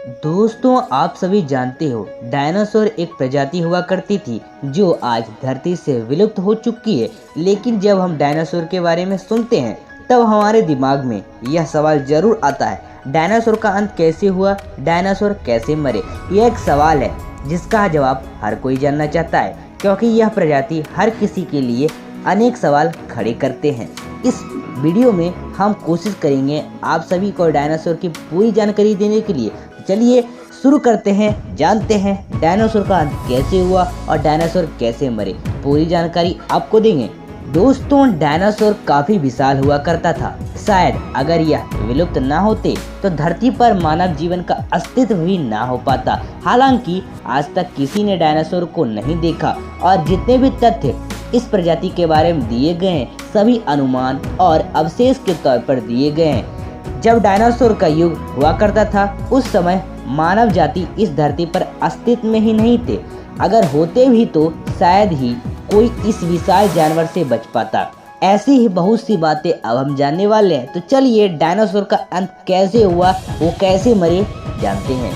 दोस्तों, आप सभी जानते हो डायनासोर एक प्रजाति हुआ करती थी जो आज धरती से विलुप्त हो चुकी है। लेकिन जब हम डायनासोर के बारे में सुनते हैं तब हमारे दिमाग में यह सवाल जरूर आता है, डायनासोर का अंत कैसे हुआ, डायनासोर कैसे मरे। यह एक सवाल है जिसका जवाब हर कोई जानना चाहता है, क्योंकि यह प्रजाति हर किसी के लिए अनेक सवाल खड़े करते हैं। इस वीडियो में हम कोशिश करेंगे आप सभी को डायनासोर की पूरी जानकारी देने के लिए। चलिए शुरू करते हैं, जानते हैं डायनासोर का अंत कैसे हुआ और डायनासोर कैसे मरे। पूरी जानकारी आपको देंगे। दोस्तों, डायनासोर काफी विशाल हुआ करता था। शायद अगर यह विलुप्त ना होते तो धरती पर मानव जीवन का अस्तित्व भी ना हो पाता। हालांकि आज तक किसी ने डायनासोर को नहीं देखा और जितने भी तथ्य इस प्रजाति के बारे में दिए गए हैं सभी अनुमान और अवशेष के तौर पर दिए गए हैं। जब डायनासोर का युग हुआ करता था उस समय मानव जाति इस धरती पर अस्तित्व में ही नहीं थे। अगर होते भी तो शायद ही कोई इस विशाल जानवर से बच पाता। ऐसी ही बहुत सी बातें अब हम जानने वाले हैं। तो चलिए डायनासोर का अंत कैसे हुआ, वो कैसे मरे, जानते हैं।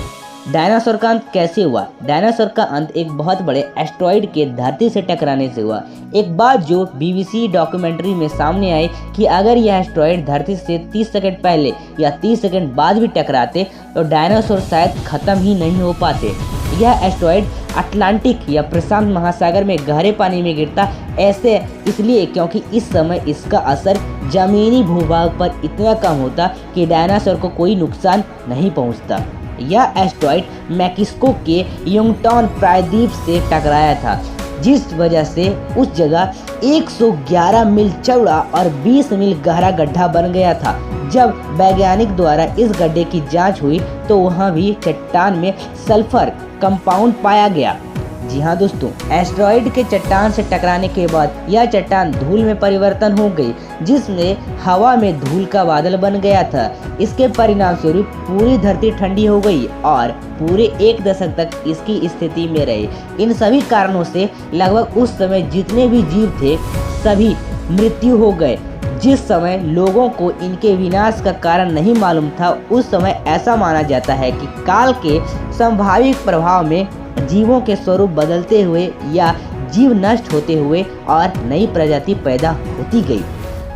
डायनासोर का अंत कैसे हुआ। डायनासोर का अंत एक बहुत बड़े एस्टेरॉयड के धरती से टकराने से हुआ। एक बात जो बीबीसी डॉक्यूमेंट्री में सामने आई कि अगर यह एस्टेरॉयड धरती से 30 सेकंड पहले या 30 सेकंड बाद भी टकराते तो डायनासोर शायद खत्म ही नहीं हो पाते। यह एस्टेरॉयड अटलांटिक या प्रशांत महासागर में गहरे पानी में गिरता, ऐसे इसलिए क्योंकि इस समय इसका असर जमीनी भूभाग पर इतना कम होता कि डायनासोर को कोई नुकसान नहीं पहुंचता। यह एस्टेरॉयड मैक्सिको के युकाटान प्रायद्वीप से टकराया था, जिस वजह से उस जगह 111 मील चौड़ा और 20 मील गहरा गड्ढा बन गया था। जब वैज्ञानिक द्वारा इस गड्ढे की जांच हुई तो वहां भी चट्टान में सल्फर कंपाउंड पाया गया। जी हाँ दोस्तों, एस्टेरॉयड के चट्टान से टकराने के बाद यह चट्टान धूल में परिवर्तन हो गई, जिसमें हवा में धूल का बादल बन गया था। इसके परिणाम स्वरूप पूरी धरती ठंडी हो गई और पूरे 1 दशक तक इसकी स्थिति में रही। इन सभी कारणों से लगभग उस समय जितने भी जीव थे सभी मृत्यु हो गए। जिस समय लोगों को इनके विनाश का कारण नहीं मालूम था, उस समय ऐसा माना जाता है कि काल के संभावित प्रभाव में जीवों के स्वरूप बदलते हुए या जीव नष्ट होते हुए और नई प्रजाति पैदा होती गई।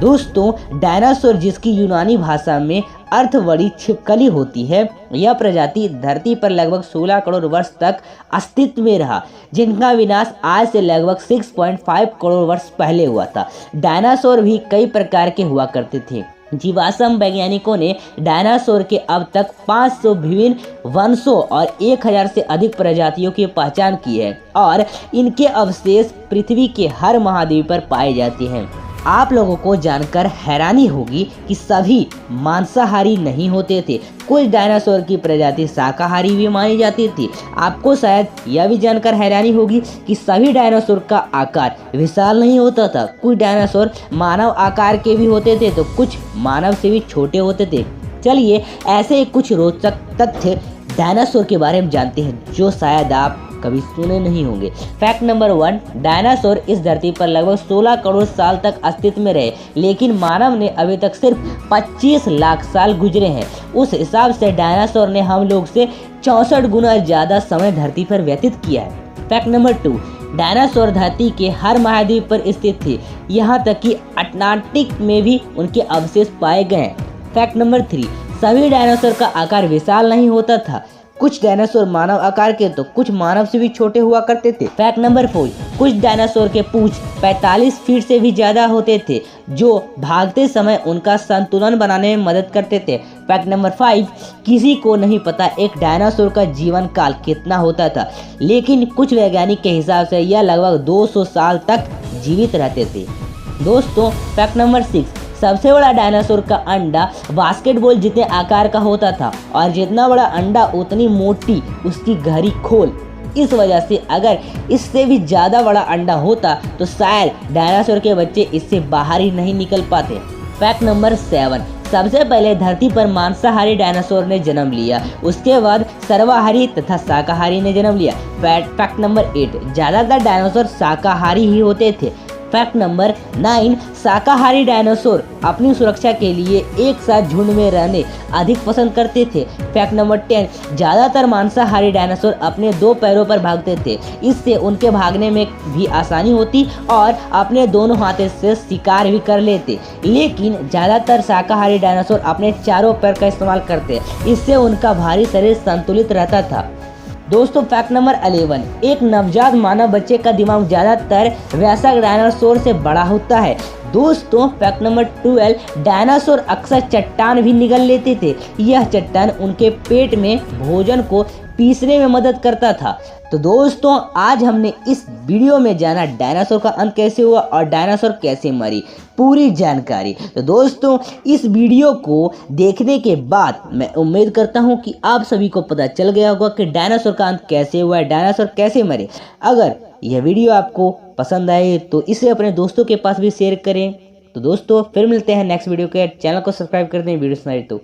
दोस्तों, डायनासोर जिसकी यूनानी भाषा में अर्थ बड़ी छिपकली होती है, यह प्रजाति धरती पर लगभग 16 करोड़ वर्ष तक अस्तित्व में रहा, जिनका विनाश आज से लगभग 6.5 करोड़ वर्ष पहले हुआ था। डायनासोर भी कई प्रकार के हुआ करते थे। जीवाश्म वैज्ञानिकों ने डायनासोर के अब तक 500 विभिन्न वंशों और 1000 से अधिक प्रजातियों की पहचान की है और इनके अवशेष पृथ्वी के हर महाद्वीप पर पाए जाते हैं। आप लोगों को जानकर हैरानी होगी कि सभी मांसाहारी नहीं होते थे। कुछ डायनासोर की प्रजाति शाकाहारी भी मानी जाती थी। आपको शायद यह भी जानकर हैरानी होगी कि सभी डायनासोर का आकार विशाल नहीं होता था। कुछ डायनासोर मानव आकार के भी होते थे तो कुछ मानव से भी छोटे होते थे। चलिए ऐसे कुछ रोचक तथ्य डायनासोर के बारे में जानते हैं जो शायद आप कभी सुने नहीं होंगे। फैक्ट नंबर 1, डायनासोर इस धरती पर लगभग 16 करोड़ साल तक अस्तित्व में रहे, लेकिन मानव ने अभी तक सिर्फ 25 लाख साल गुजरे हैं। उस हिसाब से डायनासोर ने हम लोग से 64 गुना ज्यादा समय धरती पर व्यतीत किया है। फैक्ट नंबर 2, डायनासोर धरती के हर महाद्वीप पर स्थित थे, यहाँ तक कि अटलांटिक में भी उनके अवशेष पाए गए हैं। फैक्ट नंबर 3, सभी डायनासोर का आकार विशाल नहीं होता था। कुछ डायनासोर मानव आकार के तो कुछ मानव से भी छोटे हुआ करते थे। फैक्ट नंबर 4, कुछ डायनासोर के पूंछ 45 फीट से भी ज्यादा होते थे, जो भागते समय उनका संतुलन बनाने में मदद करते थे। फैक्ट नंबर 5, किसी को नहीं पता एक डायनासोर का जीवन काल कितना होता था, लेकिन कुछ वैज्ञानिक के हिसाब से यह लगभग 200 साल तक जीवित रहते थे। दोस्तों, फैक्ट नंबर 6, सबसे बड़ा डायनासोर का अंडा बास्केटबॉल जितने आकार का होता था और जितना बड़ा अंडा उतनी मोटी उसकी गहरी खोल। इस वजह से अगर इससे भी ज़्यादा बड़ा अंडा होता तो शायद डायनासोर के बच्चे इससे बाहर ही नहीं निकल पाते। फैक्ट नंबर 7, सबसे पहले धरती पर मांसाहारी डायनासोर ने जन्म लिया, उसके बाद सर्वाहारी तथा शाकाहारी ने जन्म लिया। फैक्ट नंबर 8, ज़्यादातर डायनासोर शाकाहारी ही होते थे। फैक्ट नंबर 9, शाकाहारी डायनासोर अपनी सुरक्षा के लिए एक साथ झुंड में रहने अधिक पसंद करते थे। फैक्ट नंबर 10, ज़्यादातर मांसाहारी डायनासोर अपने 2 पैरों पर भागते थे। इससे उनके भागने में भी आसानी होती और अपने दोनों हाथों से शिकार भी कर लेते। लेकिन ज़्यादातर शाकाहारी डायनासोर अपने चारों पैर का इस्तेमाल करते, इससे उनका भारी शरीर संतुलित रहता था। दोस्तों फैक्ट नंबर 11, एक नवजात मानव बच्चे का दिमाग ज़्यादातर वयस्क डायनासोर से बड़ा होता है। दोस्तों फैक्ट नंबर 12, डायनासोर अक्सर चट्टान भी निगल लेते थे। यह चट्टान उनके पेट में भोजन को पीसने में मदद करता था। तो दोस्तों आज हमने इस वीडियो में जाना डायनासोर का अंत कैसे हुआ और डायनासोर कैसे मरी, पूरी जानकारी। तो दोस्तों इस वीडियो को देखने के बाद मैं उम्मीद करता हूं कि आप सभी को पता चल गया होगा कि डायनासोर का अंत कैसे हुआ, डायनासोर कैसे मरे। अगर यह वीडियो आपको पसंद आए तो इसे अपने दोस्तों के पास भी शेयर करें। तो दोस्तों फिर मिलते हैं नेक्स्ट वीडियो के। चैनल को सब्सक्राइब कर दें वीडियो सुनाई तो।